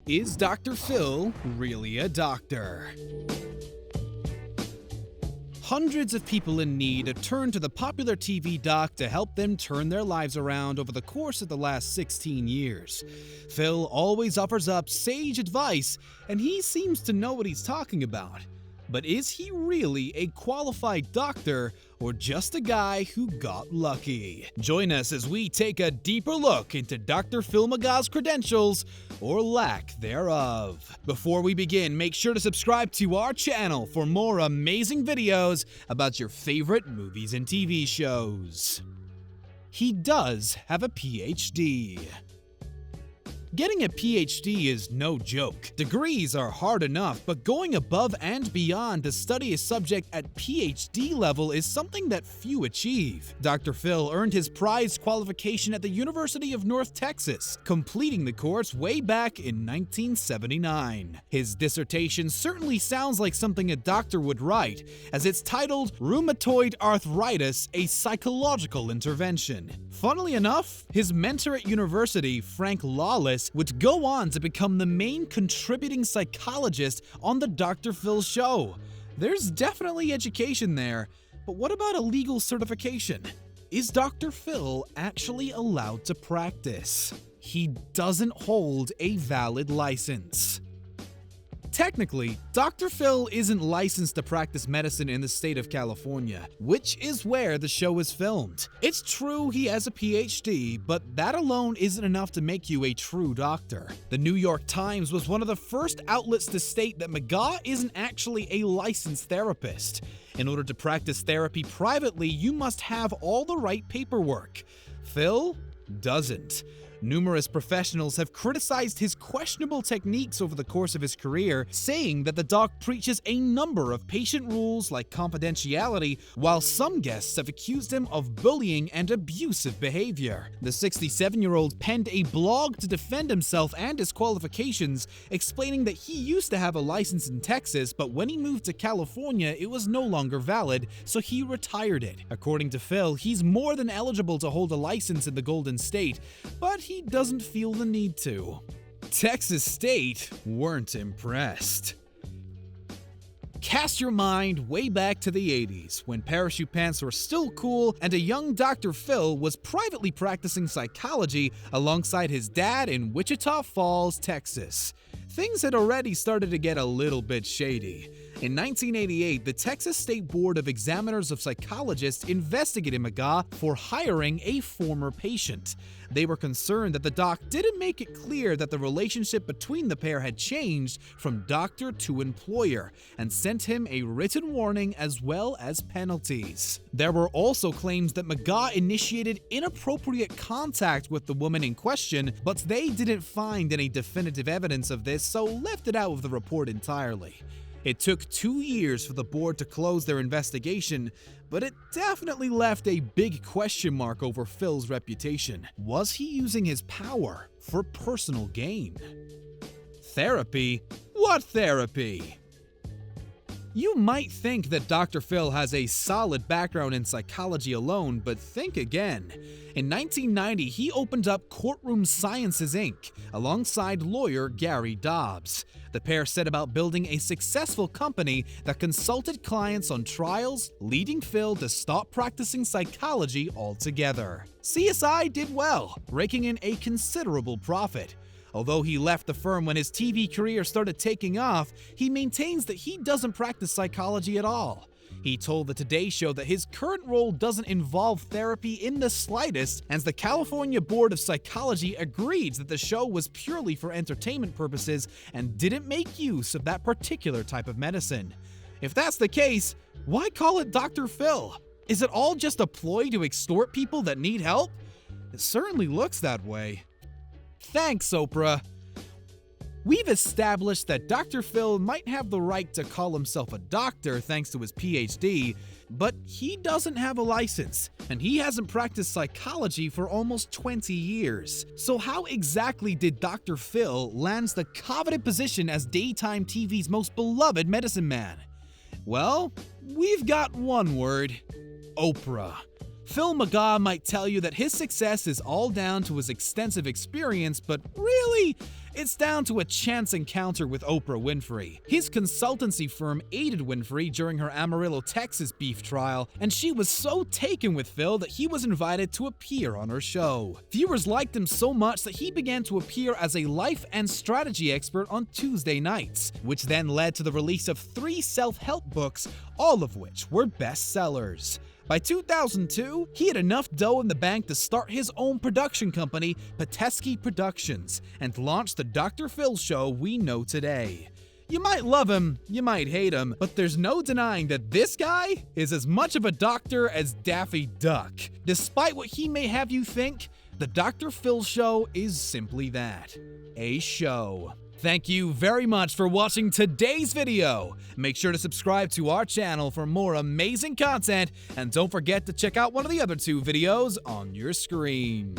Is Dr. Phil really a doctor? Hundreds of people in need have turned to the popular TV doc to help them turn their lives around over the course of the last 16 years. Phil always offers up sage advice, and he seems to know what he's talking about. But is he really a qualified doctor, or just a guy who got lucky? Join us as we take a deeper look into Dr. Phil McGraw's credentials, or lack thereof. Before we begin, make sure to subscribe to our channel for more amazing videos about your favorite movies and TV shows. He does have a PhD. Getting a PhD is no joke. Degrees are hard enough, but going above and beyond to study a subject at PhD level is something that few achieve. Dr. Phil earned his prized qualification at the University of North Texas, completing the course way back in 1979. His dissertation certainly sounds like something a doctor would write, as it's titled Rheumatoid Arthritis, a Psychological Intervention. Funnily enough, his mentor at university, Frank Lawless, would go on to become the main contributing psychologist on the Dr. Phil show. There's definitely education there, but what about a legal certification? Is Dr. Phil actually allowed to practice? He doesn't hold a valid license. Technically, Dr. Phil isn't licensed to practice medicine in the state of California, which is where the show is filmed. It's true he has a PhD, but that alone isn't enough to make you a true doctor. The New York Times was one of the first outlets to state that McGraw isn't actually a licensed therapist. In order to practice therapy privately, you must have all the right paperwork. Phil doesn't. Numerous professionals have criticized his questionable techniques over the course of his career, saying that the doc preaches a number of patient rules like confidentiality, while some guests have accused him of bullying and abusive behavior. The 67-year-old penned a blog to defend himself and his qualifications, explaining that he used to have a license in Texas, but when he moved to California, it was no longer valid, so he retired it. According to Phil, he's more than eligible to hold a license in the Golden State, but he doesn't feel the need to. Texas State weren't impressed. Cast your mind way back to the 80s, when parachute pants were still cool and a young Dr. Phil was privately practicing psychology alongside his dad in Wichita Falls, Texas. Things had already started to get a little bit shady. In 1988, the Texas State Board of Examiners of Psychologists investigated McGraw for hiring a former patient. They were concerned that the doc didn't make it clear that the relationship between the pair had changed from doctor to employer, and sent him a written warning as well as penalties. There were also claims that McGraw initiated inappropriate contact with the woman in question, but they didn't find any definitive evidence of this, so left it out of the report entirely. It took 2 years for the board to close their investigation, but it definitely left a big question mark over Phil's reputation. Was he using his power for personal gain? Therapy? What therapy? You might think that Dr. Phil has a solid background in psychology alone, but think again. In 1990, he opened up Courtroom Sciences, Inc., alongside lawyer Gary Dobbs. The pair set about building a successful company that consulted clients on trials, leading Phil to stop practicing psychology altogether. CSI did well, raking in a considerable profit. Although he left the firm when his TV career started taking off, he maintains that he doesn't practice psychology at all. He told the Today Show that his current role doesn't involve therapy in the slightest, as the California Board of Psychology agreed that the show was purely for entertainment purposes and didn't make use of that particular type of medicine. If that's the case, why call it Dr. Phil? Is it all just a ploy to extort people that need help? It certainly looks that way. Thanks, Oprah. We've established that Dr. Phil might have the right to call himself a doctor thanks to his PhD, but he doesn't have a license, and he hasn't practiced psychology for almost 20 years. So how exactly did Dr. Phil land the coveted position as daytime TV's most beloved medicine man? Well, we've got one word: Oprah. Phil McGraw might tell you that his success is all down to his extensive experience, but really, It's down to a chance encounter with Oprah Winfrey. His consultancy firm aided Winfrey during her Amarillo, Texas beef trial, and she was so taken with Phil that he was invited to appear on her show. Viewers liked him so much that he began to appear as a life and strategy expert on Tuesday nights, which then led to the release of 3 self-help books, all of which were bestsellers. By 2002, he had enough dough in the bank to start his own production company, Patesky Productions, and launch the Dr. Phil show we know today. You might love him, you might hate him, but there's no denying that this guy is as much of a doctor as Daffy Duck. Despite what he may have you think, the Dr. Phil show is simply that, a show. Thank you very much for watching today's video. Make sure to subscribe to our channel for more amazing content, and don't forget to check out one of the other 2 videos on your screen.